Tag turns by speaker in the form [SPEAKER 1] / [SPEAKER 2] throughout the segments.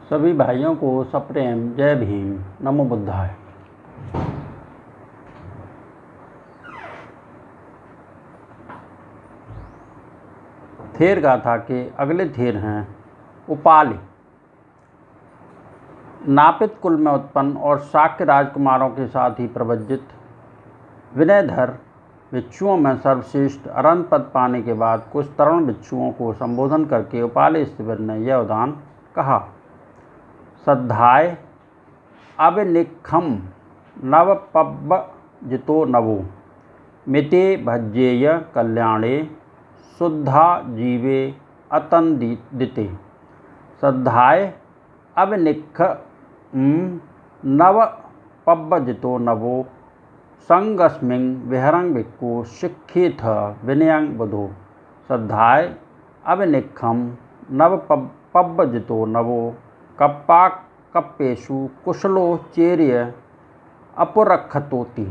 [SPEAKER 1] सभी भाइयों को सप्रेम जय भीम, नमो बुद्धाय। थेर गाथा के अगले थेर हैं उपालि। नापित कुल में उत्पन्न और शाक्य राजकुमारों के साथ ही प्रवज्जित विनयधर भिक्षुओं में सर्वश्रेष्ठ अरहंत पद पाने के बाद कुछ तरुण भिक्षुओं को संबोधन करके उपालि स्थिविर ने यह उदान कहा। श्रद्धाय अविनिखम नवपब्बजितो नवो मिते भज्येय कल्याणे शुद्धा जीवे अतंदिते। श्रद्धाय अविनिखम नवपब्बजितो नवो संगस्मिं विहरं भिक्खु शिक्षेथ विनयं बुधो। श्रद्धाय अविनिखम नवपब्बजितो नवो कप्पाकप्पेषु कुशलो चेर्य अपुरक्षतोति।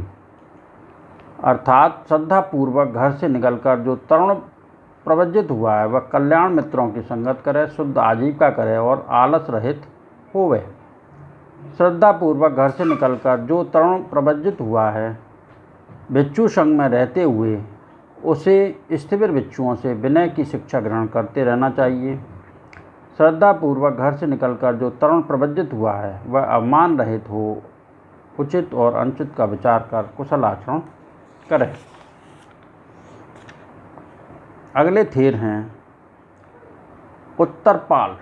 [SPEAKER 1] अर्थात श्रद्धापूर्वक घर से निकलकर जो तरुण प्रवज्जित हुआ है वह कल्याण मित्रों की संगत करे, शुद्ध आजीविका करे और आलस रहित होवे। श्रद्धापूर्वक घर से निकलकर जो तरुण प्रवज्जित हुआ है भिक्षु संग में रहते हुए उसे स्थिविर भिक्षुओं से विनय की शिक्षा ग्रहण करते रहना चाहिए। श्रद्धापूर्वक घर से निकलकर जो तरुण प्रवज्जित हुआ है वह अवमान रहित हो, उचित और अनुचित का विचार कर कुशल आचरण करे। अगले थेर हैं उत्तरपाल।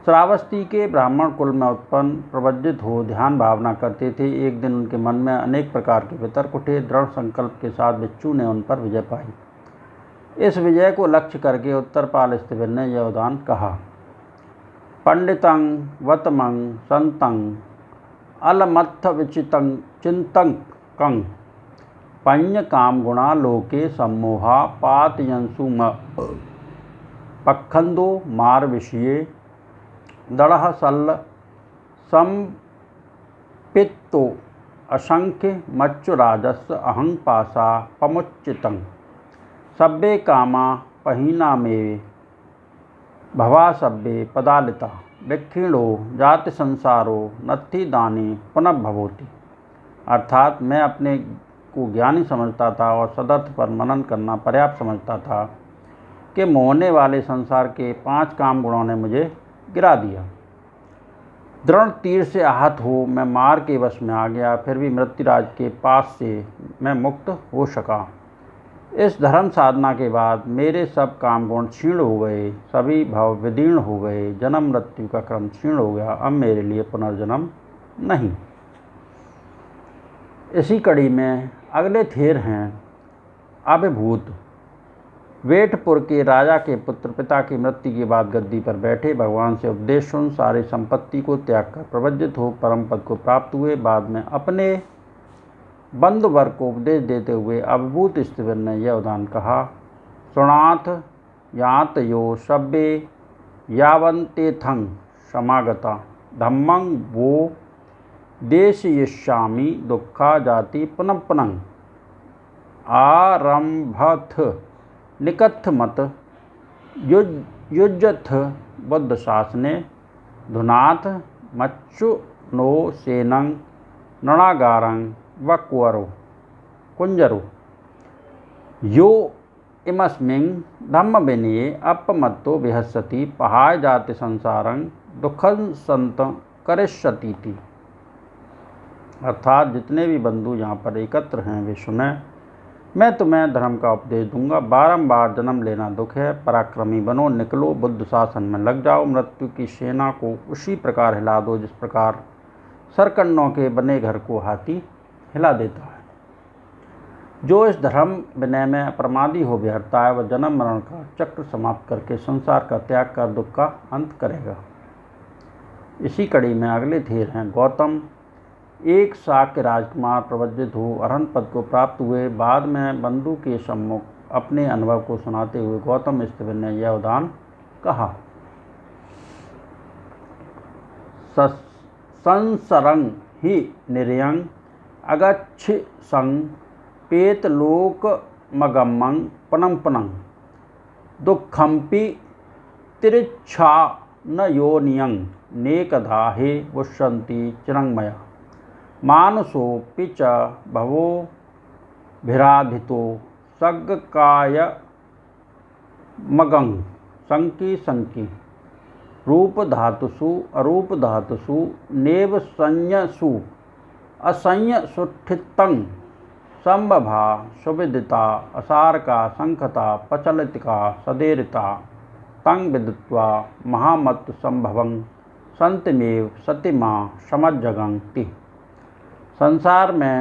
[SPEAKER 1] श्रावस्ती के ब्राह्मण कुल में उत्पन्न प्रवज्जित हो ध्यान भावना करते थे। एक दिन उनके मन में अनेक प्रकार के वितर्क उठे। दृढ़ संकल्प के साथ भिक्षु ने उन पर विजय पाई। इस विजय को लक्ष्य करके उत्तरपाल स्थिविर ने यह उदान कहा। पंडितं वतमं संतं अलमत्थ विचितं चिंतकं पञ्य काम गुणा लोके सम्मोहा पातयंसु पखंदो मार विषये दड़ह सल्ल संपित्तो असंख्य मच्चु राजस्व अहं पासा पमुच्चितं सब्बे कामा पहीना में भवा सब्बे पदालिता विक्षीणो जाति संसारो नत्थि दाने पुनः भवोति। अर्थात मैं अपने को ज्ञानी समझता था और सदर्थ पर मनन करना पर्याप्त समझता था कि मोहने वाले संसार के 5 काम गुणों ने मुझे गिरा दिया। दृढ़ तीर से आहत हो मैं मार के वश में आ गया, फिर भी मृत्युराज के पास से मैं मुक्त हो सका। इस धर्म साधना के बाद मेरे सब काम गुण क्षीण हो गए, सभी भव विदीर्ण हो गए, जन्म मृत्यु का क्रम क्षीण हो गया। अब मेरे लिए पुनर्जन्म नहीं। इसी कड़ी में अगले थेर हैं अभिभूत। वेठपुर के राजा के पुत्र पिता की मृत्यु के बाद गद्दी पर बैठे, भगवान से उपदेश सुन सारी संपत्ति को त्याग कर प्रवज्जित हो परम पद को प्राप्त हुए। बाद में अपने बंधुवर्ग को उपदेश देते हुए अभिभूत स्थिविर ने यह उदान कहा। शृणाथ यात यो सब्बे यावन्तेथं समागता धम्मं वो देशयिष्यामि दुःखा जाति पुनः पुनः आरंभथ निकथ मत युज्यथ बुद्ध शासने धुनाथ मच्चु नो सेनं नणागारं वक्वरो कुंजरो यो इमस्मिं धम्म विनये अपमत्तो विहस्यति पहाय जाति संसारं दुखं संत करिष्यति। अर्थात जितने भी बंधु यहाँ पर एकत्र हैं वे सुने। मैं तुम्हें धर्म का उपदेश दूंगा। बारंबार जन्म लेना दुख है। पराक्रमी बनो, निकलो, बुद्ध शासन में लग जाओ। मृत्यु की सेना को उसी प्रकार हिला दो जिस प्रकार सरकंडों के बने घर को हाथी हिला देता है। जो इस धर्म विनय में अप्रमादी हो बिहरता है वह जन्म मरण का चक्र समाप्त करके संसार का त्याग कर दुख का अंत करेगा। इसी कड़ी में अगले थेर हैं गौतम। एक शाक्य राजकुमार प्रवज्जित हो अरहंत पद को प्राप्त हुए। बाद में बंधु के सम्मुख अपने अनुभव को सुनाते हुए गौतम स्थिविर ने यह उदान कहा। संसरं हि निर्यं अगच्छि सं पेतलोकमगमं पुनः पुनः दुःखंपि तिरिच्छा न योनियं नेकधा हे पुष्यन्ति चिरंमया मानसोऽपि च भवोभिराधितो सग्गकायमगं संकी संकी रूप धातुषु अरूप धातुषु नेव संज्ञसु असंज्ञ सुठितं संभभा सुविदिता असारका संखता पचलितिका सदेरिता तं विदित्वा महामत संभवं संतिमेव सतिमा समज्जगंति। संसार में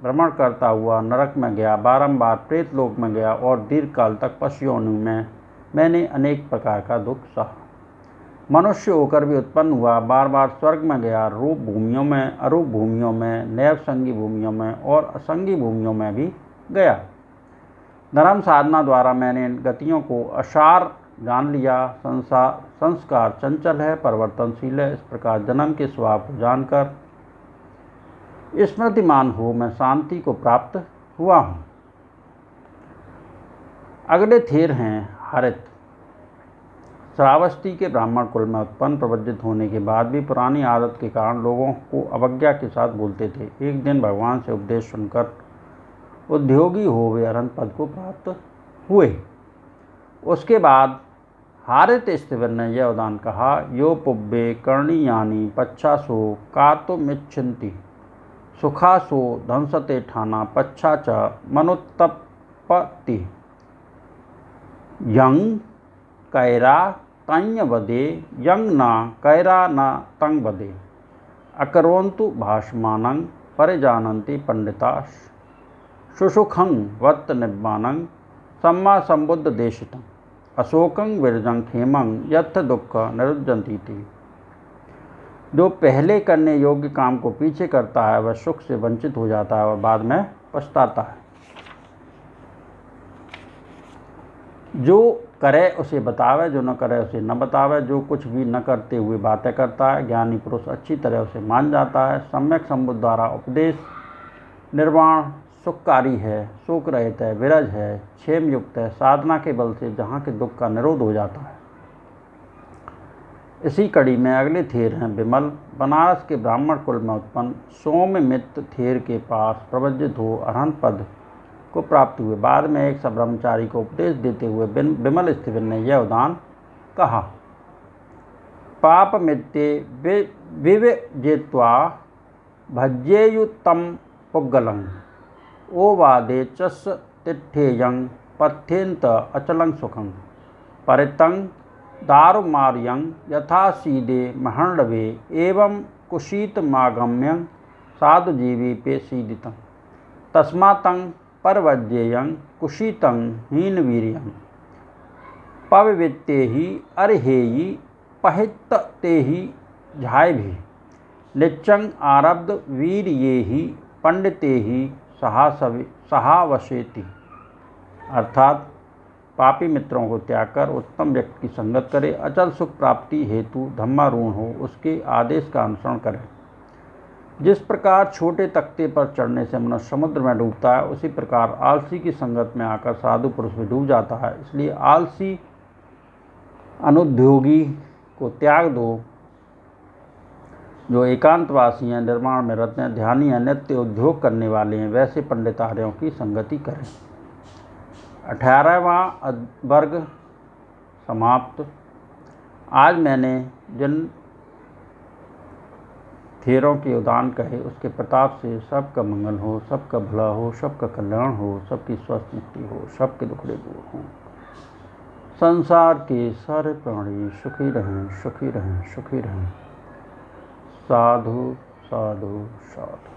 [SPEAKER 1] भ्रमण करता हुआ नरक में गया, बारंबार प्रेतलोक में गया और दीर्घकाल तक पशु योनि में मैंने अनेक प्रकार का दुख सहा। मनुष्य होकर भी उत्पन्न हुआ, बार बार स्वर्ग में गया, रूप भूमियों में, अरूप भूमियों में, नैवसंगी भूमियों में और असंगी भूमियों में भी गया। धर्म साधना द्वारा मैंने इन गतियों को असार जान लिया। संस्कार चंचल है, परिवर्तनशील है। इस प्रकार जन्म के स्वभाव को जानकर स्मृतिमान हो मैं शांति को प्राप्त हुआ हूँ। अगले थेर हैं हरित। श्रावस्ती के ब्राह्मण कुल में उत्पन्न प्रवज्जित होने के बाद भी पुरानी आदत के कारण लोगों को अवज्ञा के साथ बोलते थे। एक दिन भगवान से उपदेश सुनकर उद्योगी हो वे अरहंत पद को प्राप्त हुए। उसके बाद हारित स्थिविर ने यह उदान कहा, यो पुब्बे कर्णीयानि पच्छासो कातुमिच्छन्ति सुखासो धंसते ठाना पच्छा च मनुत्तपति यं कैरा तंग वदे यं न कैरा न तंग वदे अकरोन्तु भाषमानं परिजानन्ति पंडिता शुशुखं वत्त निब्बानं सम्मा संबुद्ध देशितम् अशोकं विरजं खेमं यथ दुख निरुद्धन्ति थी। जो पहले करने योग्य काम को पीछे करता है वह सुख से वंचित हो जाता है और बाद में पछताता है। जो करे उसे बतावे, जो न करे उसे न बतावे। जो कुछ भी न करते हुए बातें करता है, ज्ञानी पुरुष अच्छी तरह उसे मान जाता है। सम्यक संबुद्ध द्वारा उपदेश निर्वाण सुखकारी है, शोक रहित है, विरज है, क्षेम युक्त है, साधना के बल से जहाँ के दुख का निरोध हो जाता है। इसी कड़ी में अगले थेर हैं विमल। बनारस के ब्राह्मण कुल में उत्पन्न सौम्यमित्र थेर के पास प्रवज्जित हो अरहंत पद को प्राप्त हुए। बाद में एक ब्रह्मचारी को उपदेश देते हुए विमल स्थिविर ने यह उदान कहा, पाप मित्ते विविजित्वा भज्येयुतं पुग्गलं ओ वादे चस तिठेयं पथ्येन्त अचलं सुखं परितं दारुमार्यं यथा सीदे महण्डवे एवं कुशीतमागम्यं साधुजीवी पे सीदितं तस्मातं परवज्येयं कुशीतं हीनवीर्यं पविवित्ते ही अर्हेयि पहित्ते ही झायभि निच्चं आरब्ध वीर्ये ही पंडिते ही सहावशेति। अर्थात पापी मित्रों को त्याग कर उत्तम व्यक्ति की संगत करे, अचल सुख प्राप्ति हेतु धम्मारूढ़ हो, उसके आदेश का अनुसरण करे। जिस प्रकार छोटे तख्ते पर चढ़ने से मनुष्य समुद्र में डूबता है, उसी प्रकार आलसी की संगत में आकर साधु पुरुष भी डूब जाता है। इसलिए आलसी अनुद्योगी को त्याग दो। जो एकांतवासी हैं, निर्माण में रत हैं, ध्यानी हैं, नित्य उद्योग करने वाले हैं, वैसे पंडितार्यों की संगति करें। 18वां वर्ग समाप्त। आज मैंने जिन थेरों के उदान कहे उसके प्रताप से सबका मंगल हो, सबका भला हो, सबका कल्याण हो, सबकी स्वस्थ मुक्ति हो, सबके दुखड़े दूर हों। संसार के सारे प्राणी सुखी रहें, सुखी रहें, सुखी रहें। साधु साधु साधु।